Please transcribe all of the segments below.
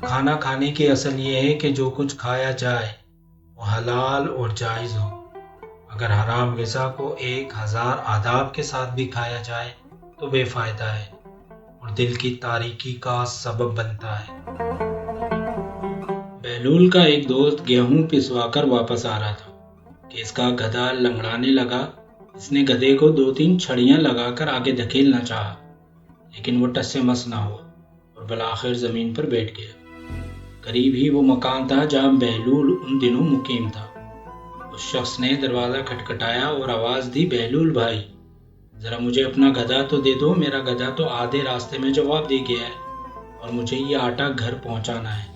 کھانا کھانے کی اصل یہ ہے کہ جو کچھ کھایا جائے وہ حلال اور جائز ہو۔ اگر حرام غذا کو 1000 آداب کے ساتھ بھی کھایا جائے تو بے فائدہ ہے اور دل کی تاریکی کا سبب بنتا ہے۔ بہلول کا ایک دوست گیہوں پسوا کر واپس آ رہا تھا کہ اس کا گدھا لنگڑانے لگا۔ اس نے گدھے کو 2-3 چھڑیاں لگا کر آگے دھکیلنا چاہا، لیکن وہ ٹس سے مس نہ ہوا اور بالآخر زمین پر بیٹھ گیا۔ قریب ہی وہ مکان تھا جہاں بہلول ان دنوں مقیم تھا۔ اس شخص نے دروازہ کھٹکھٹایا اور آواز دی، بہلول بھائی، ذرا مجھے اپنا گدھا تو دے دو، میرا گدھا تو آدھے راستے میں جواب دے گیا ہے اور مجھے یہ آٹا گھر پہنچانا ہے۔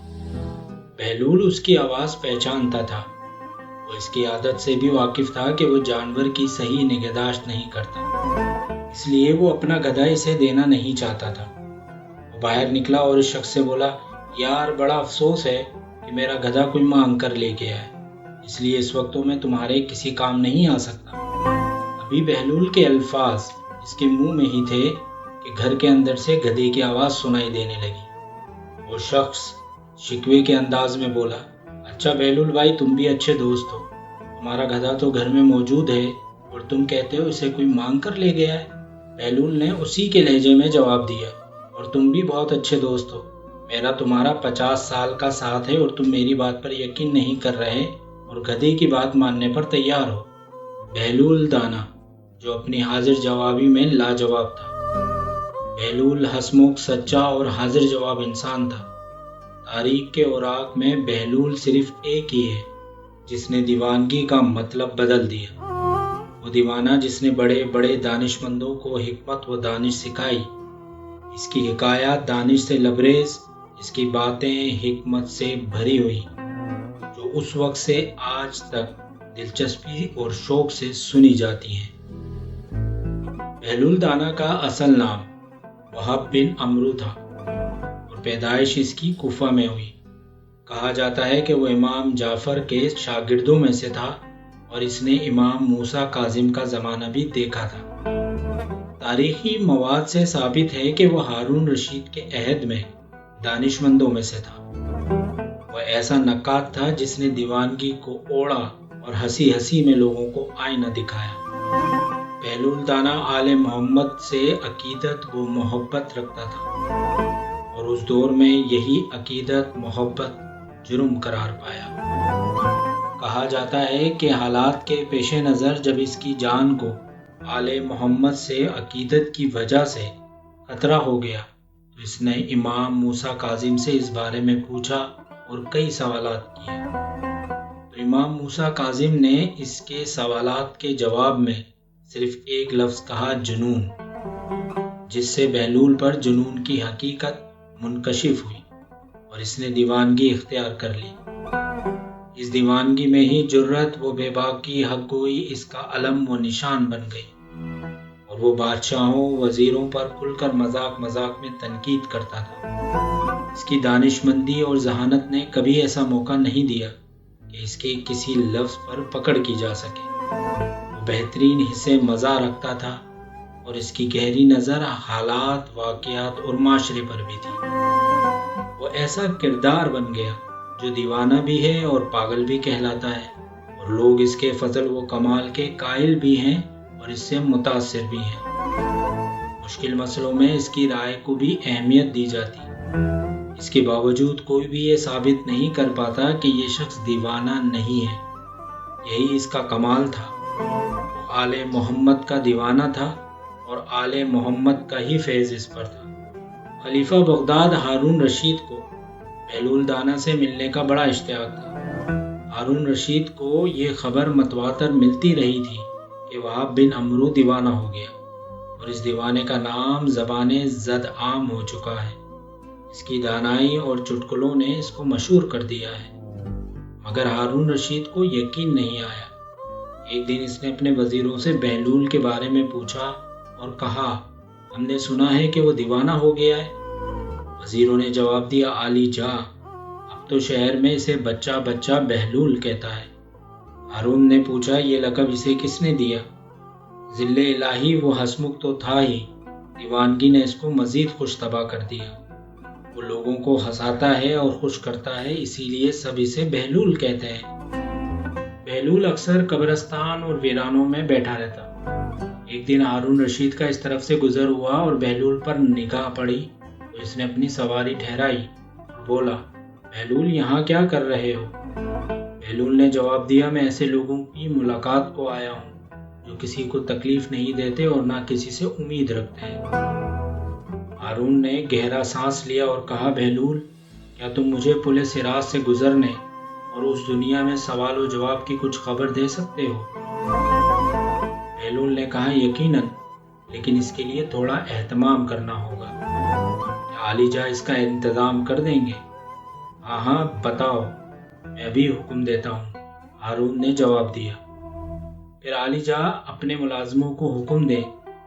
بہلول اس کی آواز پہچانتا تھا۔ وہ اس کی عادت سے بھی واقف تھا کہ وہ جانور کی صحیح نگہداشت نہیں کرتا، اس لیے وہ اپنا گدھا اسے دینا نہیں چاہتا تھا۔ وہ باہر نکلا اور اس شخص سے بولا، یار بڑا افسوس ہے کہ میرا گدھا کوئی مانگ کر لے گیا ہے، اس لیے اس وقت میں تمہارے کسی کام نہیں آ سکتا۔ ابھی بہلول کے الفاظ اس کے منہ میں ہی تھے کہ گھر کے اندر سے گدھے کی آواز سنائی دینے لگی۔ وہ شخص شکوے کے انداز میں بولا، اچھا بہلول بھائی، تم بھی اچھے دوست ہو، تمہارا گدھا تو گھر میں موجود ہے اور تم کہتے ہو اسے کوئی مانگ کر لے گیا ہے۔ بہلول نے اسی کے لہجے میں جواب دیا، اور تم بھی بہت اچھے دوست ہو، میرا تمہارا 50 سال کا ساتھ ہے اور تم میری بات پر یقین نہیں کر رہے اور گدھے کی بات ماننے پر تیار ہو۔ بہلول دانا، جو اپنی حاضر جوابی میں لاجواب تھا۔ بہلول ہسمکھ، سچا اور حاضر جواب انسان تھا۔ تاریخ کے اوراق میں بہلول صرف ایک ہی ہے جس نے دیوانگی کا مطلب بدل دیا۔ وہ دیوانہ جس نے بڑے بڑے دانش مندوں کو حکمت و دانش سکھائی۔ اس کی حکایات دانش سے لبریز، اس کی باتیں حکمت سے بھری ہوئی، جو اس وقت سے آج تک دلچسپی اور شوق سے سنی جاتی ہیں۔ بہلول دانا کا اصل نام وہب بن عمرو تھا اور پیدائش اس کی کوفہ میں ہوئی۔ کہا جاتا ہے کہ وہ امام جعفر کے شاگردوں میں سے تھا اور اس نے امام موسیٰ کاظم کا زمانہ بھی دیکھا تھا۔ تاریخی مواد سے ثابت ہے کہ وہ ہارون رشید کے عہد میں دانش مندوں میں سے تھا۔ وہ ایسا نقاد تھا جس نے دیوانگی کو اوڑھا اور ہنسی ہنسی میں لوگوں کو آئینہ دکھایا۔ بہلول دانا آل محمد سے عقیدت و محبت رکھتا تھا اور اس دور میں یہی عقیدت محبت جرم قرار پایا۔ کہا جاتا ہے کہ حالات کے پیش نظر جب اس کی جان کو آل محمد سے عقیدت کی وجہ سے خطرہ ہو گیا تو اس نے امام موسیٰ کاظم سے اس بارے میں پوچھا اور کئی سوالات کیے۔ تو امام موسیٰ کاظم نے اس کے سوالات کے جواب میں صرف ایک لفظ کہا، جنون، جس سے بہلول پر جنون کی حقیقت منکشف ہوئی اور اس نے دیوانگی اختیار کر لی۔ اس دیوانگی میں ہی جرأت و بے باکی حق گوئی اس کا علم و نشان بن گئی اور وہ بادشاہوں وزیروں پر کھل کر مذاق مذاق میں تنقید کرتا تھا۔ اس کی دانش مندی اور ذہانت نے کبھی ایسا موقع نہیں دیا کہ اس کے کسی لفظ پر پکڑ کی جا سکے۔ وہ بہترین حصے مزاح رکھتا تھا اور اس کی گہری نظر حالات، واقعات اور معاشرے پر بھی تھی۔ وہ ایسا کردار بن گیا جو دیوانہ بھی ہے اور پاگل بھی کہلاتا ہے، اور لوگ اس کے فضل و کمال کے قائل بھی ہیں اور اس سے متاثر بھی ہیں۔ مشکل مسئلوں میں اس کی رائے کو بھی اہمیت دی جاتی۔ اس کے باوجود کوئی بھی یہ ثابت نہیں کر پاتا کہ یہ شخص دیوانہ نہیں ہے۔ یہی اس کا کمال تھا۔ وہ آل محمد کا دیوانہ تھا اور آل محمد کا ہی فیض اس پر تھا۔ خلیفہ بغداد ہارون رشید کو بہلول دانا سے ملنے کا بڑا اشتیاق تھا۔ ہارون رشید کو یہ خبر متواتر ملتی رہی تھی کہ وہب بن عمرو دیوانہ ہو گیا اور اس دیوانے کا نام زبان زد عام ہو چکا ہے۔ اس کی دانائی اور چٹکلوں نے اس کو مشہور کر دیا ہے، مگر ہارون رشید کو یقین نہیں آیا۔ ایک دن اس نے اپنے وزیروں سے بہلول کے بارے میں پوچھا اور کہا، ہم نے سنا ہے کہ وہ دیوانہ ہو گیا ہے۔ وزیروں نے جواب دیا، عالی جاں، اب تو شہر میں اسے بچہ بچہ بہلول کہتا ہے۔ ہارون نے پوچھا، یہ لقب اسے کس نے دیا؟ ذل الہی وہ ہسمکھ تو تھا ہی، دیوانگی نے اس کو مزید خوش طبع کر دیا۔ وہ لوگوں کو ہنساتا ہے اور خوش کرتا ہے، اسی لیے سب اسے بہلول کہتے ہیں۔ بہلول اکثر قبرستان اور ویرانوں میں بیٹھا رہتا۔ ایک دن ہارون رشید کا اس طرف سے گزر ہوا اور بہلول پر نگاہ پڑی تو اس نے اپنی سواری ٹھہرائی اور بولا، بہلول یہاں کیا کر رہے ہو؟ بہلول نے جواب دیا، میں ایسے لوگوں کی ملاقات کو آیا ہوں جو کسی کو تکلیف نہیں دیتے اور نہ کسی سے امید رکھتے ہیں۔ ہارون نے گہرا سانس لیا اور کہا، بہلول کیا تم مجھے پل صراط سے گزرنے اور اس دنیا میں سوال و جواب کی کچھ خبر دے سکتے ہو؟ بہلول نے کہا، یقیناً، لیکن اس کے لیے تھوڑا اہتمام کرنا ہوگا۔ کیا علی جا اس کا انتظام کر دیں گے؟ ہاں ہاں، بتاؤ، میں ابھی حکم دیتا ہوں، ہارون نے جواب دیا۔ پھر علی جا اپنے ملازموں کو حکم دیں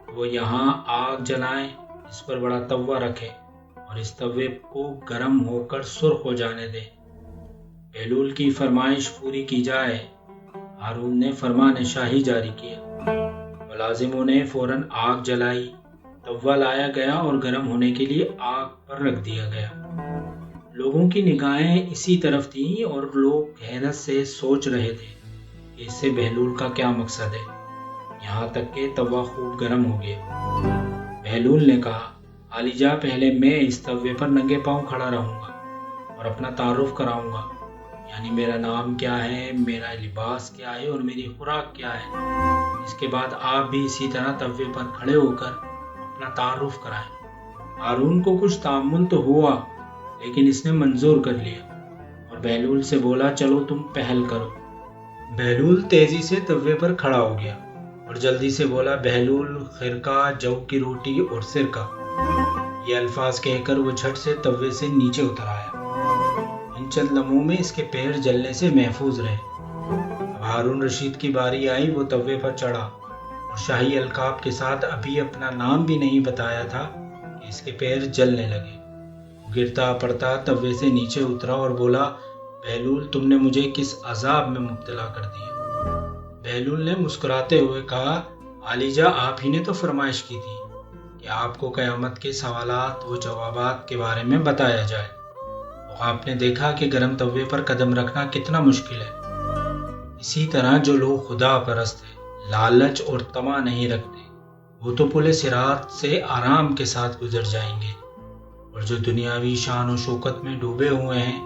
کہ وہ یہاں آگ جلائیں، اس پر بڑا توا رکھے اور اس توے کو گرم ہو کر سرخ ہو جانے دیں۔ بہلول کی فرمائش پوری کی جائے۔ ہارون نے فرمان شاہی جاری کیا۔ ملازموں نے فوراً آگ جلائی، توا لایا گیا اور گرم ہونے کے لیے آگ پر رکھ دیا گیا۔ لوگوں کی نگاہیں اسی طرف تھیں اور لوگ حیرت سے سوچ رہے تھے کہ اس سے بہلول کا کیا مقصد ہے، یہاں تک کہ توا خوب گرم ہو گیا۔ بہلول نے کہا، علی جا پہلے میں اس توے پر ننگے پاؤں کھڑا رہوں گا اور اپنا تعارف کراؤں گا، یعنی میرا نام کیا ہے، میرا لباس کیا ہے اور میری خوراک کیا ہے۔ اس کے بعد آپ بھی اسی طرح توے پر کھڑے ہو کر اپنا تعارف کرائیں۔ ہارون کو کچھ تعمل تو ہوا، لیکن اس نے منظور کر لیا اور بہلول سے بولا، چلو تم پہل کرو۔ بہلول تیزی سے توے پر کھڑا ہو گیا اور جلدی سے بولا، بہلول، خرقہ، جو کی روٹی اور سرکہ۔ یہ الفاظ کہہ کر وہ جھٹ سے توے سے نیچے اتر آیا۔ ان چند لمحوں میں اس کے پیر جلنے سے محفوظ رہے۔ اب ہارون رشید کی باری آئی، وہ توے پر چڑھا اور شاہی القاب کے ساتھ ابھی اپنا نام بھی نہیں بتایا تھا کہ اس کے پیر جلنے لگے۔ وہ گرتا پڑتا توے سے نیچے اترا اور بولا، بہلول تم نے مجھے کس عذاب میں مبتلا کر دیا؟ بہلول نے مسکراتے ہوئے کہا، علی جا آپ ہی نے تو فرمائش کی تھی کہ آپ کو قیامت کے سوالات و جوابات کے بارے میں بتایا جائے۔ تو آپ نے دیکھا کہ گرم توے پر قدم رکھنا کتنا مشکل ہے۔ اسی طرح جو لوگ خدا پرست ہیں، لالچ اور طمع نہیں رکھتے، وہ تو پل صراط سے آرام کے ساتھ گزر جائیں گے، اور جو دنیاوی شان و شوکت میں ڈوبے ہوئے ہیں،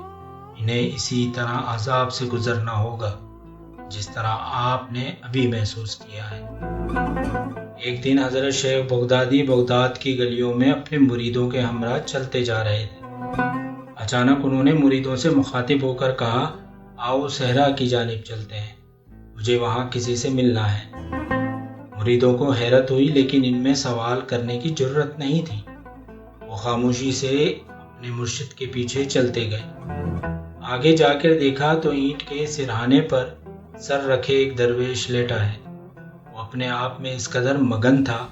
انہیں اسی طرح عذاب سے گزرنا ہوگا جس طرح آپ نے ابھی محسوس کیا ہے۔ ایک دن حضرت شیخ بغدادی بغداد کی گلیوں میں اپنے مریدوں کے ہمراہ چلتے جا رہے تھے۔ اچانک انہوں نے مریدوں سے مخاطب ہو کر کہا، آؤ صحرا کی جانب چلتے ہیں، مجھے وہاں کسی سے ملنا ہے۔ مریدوں کو حیرت ہوئی، لیکن ان میں سوال کرنے کی جرت نہیں تھی۔ وہ خاموشی سے اپنے مرشد کے پیچھے چلتے گئے۔ آگے جا کر دیکھا تو اینٹ کے سرہانے پر سر رکھے ایک درویش لیٹا ہے۔ وہ اپنے آپ میں اس قدر مگن تھا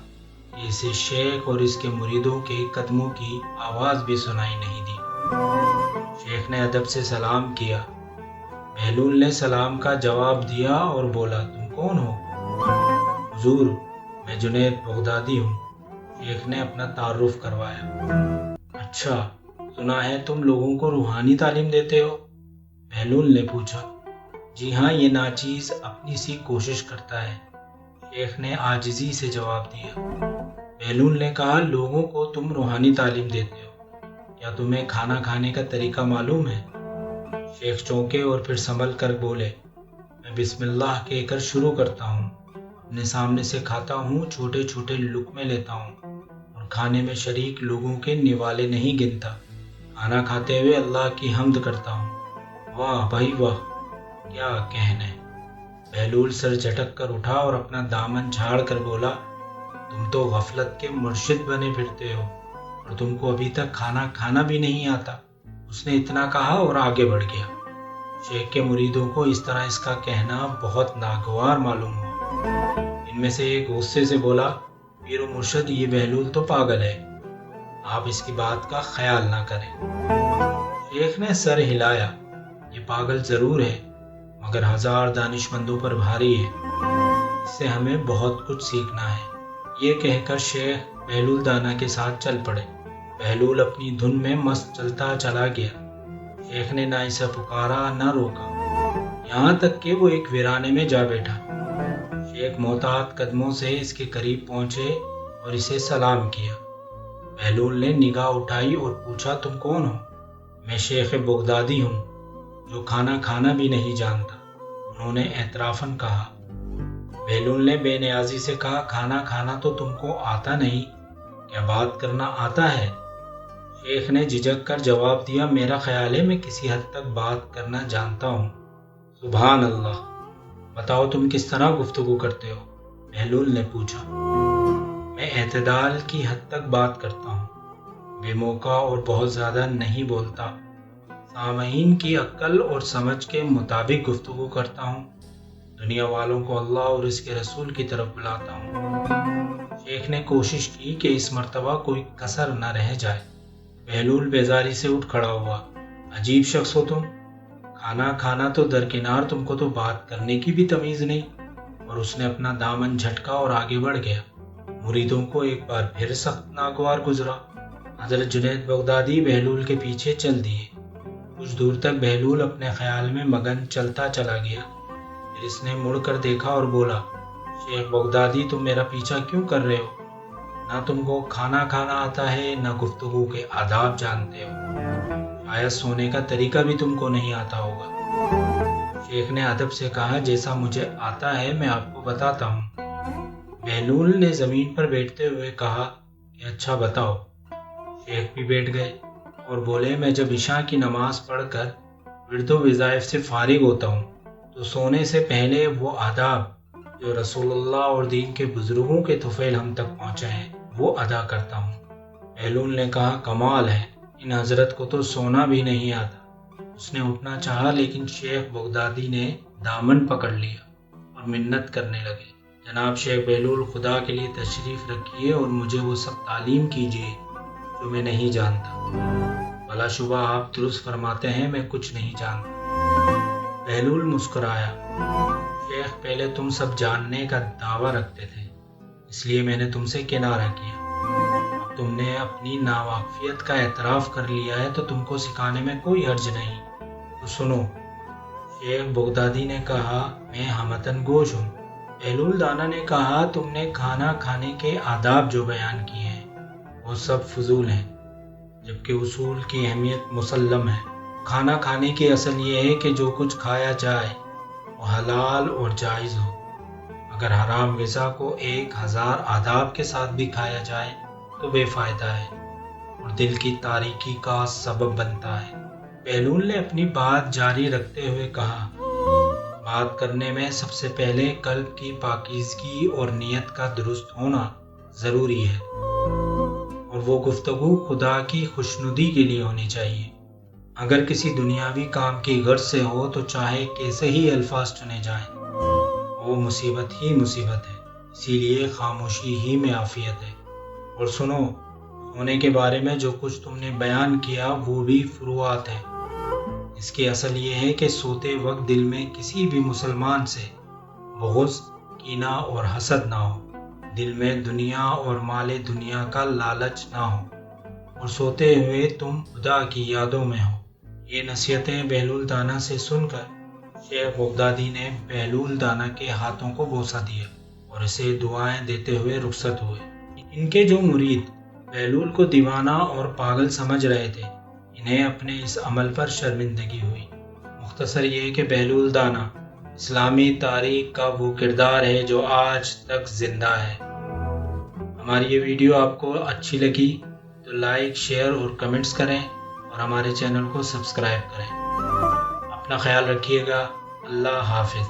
کہ اسے شیخ اور اس کے مریدوں کے قدموں کی آواز بھی سنائی نہیں دی۔ شیخ نے ادب سے سلام کیا۔ بہلول نے سلام کا جواب دیا اور بولا، تم کون ہو؟ حضور، میں جنید بغدادی ہوں۔ شیخ نے اپنا تعارف کروایا۔ اچھا، سنا ہے تم لوگوں کو روحانی تعلیم دیتے ہو؟ بہلول نے پوچھا۔ جی ہاں، یہ ناچیز اپنی سی کوشش کرتا ہے، شیخ نے عاجزی سے جواب دیا۔ بہلول نے کہا، لوگوں کو تم روحانی تعلیم دیتے ہو، کیا تمہیں کھانا کھانے کا طریقہ معلوم ہے؟ شیخ چونکے اور پھر سنبھل کر بولے، میں بسم اللہ کہہ کر شروع کرتا ہوں، اپنے سامنے سے کھاتا ہوں، چھوٹے چھوٹے لقمے لیتا ہوں اور کھانے میں شریک لوگوں کے نوالے نہیں گنتا۔ کھانا کھاتے ہوئے اللہ کی حمد کرتا ہوں۔ واہ بھائی واہ، کیا کہنے۔ بہلول سر جھٹک کر اٹھا اور اپنا دامن جھاڑ کر بولا، تم تو غفلت کے مرشد بنے پھرتے ہو اور تم کو ابھی تک کھانا کھانا بھی نہیں آتا۔ اس نے اتنا کہا اور آگے بڑھ گیا۔ شیخ کے مریدوں کو اس طرح اس کا کہنا بہت ناگوار معلوم ہوا۔ ان میں سے ایک غصے سے بولا، پیر و مرشد، یہ بہلول تو پاگل ہے، آپ اس کی بات کا خیال نہ کریں۔ شیخ نے سر ہلایا، یہ پاگل ضرور ہے، مگر ہزار دانش مندوں پر بھاری ہے، اس سے ہمیں بہت کچھ سیکھنا ہے۔ یہ کہہ کر شیخ بہلول دانا کے ساتھ چل پڑے۔ بہلول اپنی دھن میں مست چلتا چلا گیا۔ شیخ نے نہ اسے پکارا نہ روکا، یہاں تک کہ وہ ایک ویرانے میں جا بیٹھا۔ شیخ محتاط قدموں سے اس کے قریب پہنچے اور اسے سلام کیا۔ بہلول نے نگاہ اٹھائی اور پوچھا، تم کون ہو؟ میں شیخ بغدادی ہوں، جو کھانا کھانا بھی نہیں جانتا، انہوں نے اعترافاً کہا۔ بہلول نے بے نیازی سے کہا، کھانا کھانا تو تم کو آتا نہیں، کیا بات کرنا آتا ہے؟ شیخ نے جھجک کر جواب دیا، میرا خیال ہے میں کسی حد تک بات کرنا جانتا ہوں۔ سبحان اللہ، بتاؤ تم کس طرح گفتگو کرتے ہو؟ بہلول نے پوچھا۔ میں اعتدال کی حد تک بات کرتا ہوں، بے موقع اور بہت زیادہ نہیں بولتا، سامعین کی عقل اور سمجھ کے مطابق گفتگو کرتا ہوں، دنیا والوں کو اللہ اور اس کے رسول کی طرف بلاتا ہوں۔ شیخ نے کوشش کی کہ اس مرتبہ کوئی کسر نہ رہ جائے۔ بہلول بیزاری سے اٹھ کھڑا ہوا، عجیب شخص ہو تم، کھانا کھانا تو درکنار، تم کو تو بات کرنے کی بھی تمیز نہیں۔ اور اس نے اپنا دامن جھٹکا اور آگے بڑھ گیا۔ مریدوں کو ایک بار پھر سخت ناگوار گزرا۔ حضرت جنید بغدادی بہلول کے پیچھے چل دیے۔ کچھ دور تک بہلول اپنے خیال میں مگن چلتا چلا گیا، پھر اس نے مڑ کر دیکھا اور بولا، شیخ بغدادی تم میرا پیچھا کیوں کر رہے ہو؟ نہ تم کو کھانا کھانا آتا ہے، نہ گفتگو کے آداب جانتے ہو، شاید سونے کا طریقہ بھی تم کو نہیں آتا ہوگا۔ شیخ نے ادب سے کہا، جیسا مجھے آتا ہے میں آپ کو بتاتا ہوں۔ بہلول نے زمین پر بیٹھتے ہوئے کہا کہ اچھا بتاؤ۔ شیخ بھی بیٹھ گئے اور بولے، میں جب عشاء کی نماز پڑھ کر ورد و وظائف سے فارغ ہوتا ہوں تو سونے سے پہلے وہ آداب جو رسول اللہ اور دین کے بزرگوں کے طفیل ہم تک پہنچے ہیں وہ ادا کرتا ہوں۔ بہلول نے کہا، کمال ہے، ان حضرت کو تو سونا بھی نہیں آتا۔ اس نے اٹھنا چاہا لیکن شیخ بغدادی نے دامن پکڑ لیا اور منت کرنے لگے، جناب شیخ بہلول، خدا کے لیے تشریف رکھیے اور مجھے وہ سب تعلیم کیجیے جو میں نہیں جانتا۔ بلا شبہ آپ درست فرماتے ہیں، میں کچھ نہیں جانتا۔ بہلول مسکرایا، شیخ پہلے تم سب جاننے کا دعویٰ رکھتے تھے، اس لیے میں نے تم سے کنارہ کیا۔ اب تم نے اپنی ناواقفیت کا اعتراف کر لیا ہے تو تم کو سکھانے میں کوئی حرج نہیں۔ تو سنو، شیخ بغدادی نے کہا، میں ہمتن گوش ہوں۔ بہلول دانا نے کہا، تم نے کھانا کھانے کے آداب جو بیان کیے ہیں وہ سب فضول ہیں، جبکہ اصول کی اہمیت مسلم ہے۔ کھانا کھانے کی اصل یہ ہے کہ جو کچھ کھایا جائے وہ حلال اور جائز ہو۔ اگر حرام غذا کو 1000 آداب کے ساتھ بھی کھایا جائے تو بے فائدہ ہے اور دل کی تاریکی کا سبب بنتا ہے۔ بہلول نے اپنی بات جاری رکھتے ہوئے کہا، بات کرنے میں سب سے پہلے قلب کی پاکیزگی اور نیت کا درست ہونا ضروری ہے، اور وہ گفتگو خدا کی خوشنودی کے لیے ہونی چاہیے۔ اگر کسی دنیاوی کام کی غرض سے ہو تو چاہے کیسے ہی الفاظ چنے جائیں، وہ مصیبت ہی مصیبت ہے۔ اسی لیے خاموشی ہی میں عافیت ہے۔ اور سنو، سونے کے بارے میں جو کچھ تم نے بیان کیا وہ بھی فروعات ہے۔ اس کی اصل یہ ہے کہ سوتے وقت دل میں کسی بھی مسلمان سے بغض، کینہ اور حسد نہ ہو، دل میں دنیا اور مال دنیا کا لالچ نہ ہو، اور سوتے ہوئے تم خدا کی یادوں میں ہو۔ یہ نصیحتیں بہلول دانا سے سن کر شیخ بغدادی نے بہلول دانا کے ہاتھوں کو بوسہ دیا اور اسے دعائیں دیتے ہوئے رخصت ہوئے۔ ان کے جو مرید بہلول کو دیوانہ اور پاگل سمجھ رہے تھے، انہیں اپنے اس عمل پر شرمندگی ہوئی۔ مختصر یہ کہ بہلول دانا اسلامی تاریخ کا وہ کردار ہے جو آج تک زندہ ہے۔ ہماری یہ ویڈیو آپ کو اچھی لگی تو لائک، شیئر اور کمنٹس کریں اور ہمارے چینل کو سبسکرائب کریں۔ اپنا خیال رکھیے گا۔ اللہ حافظ۔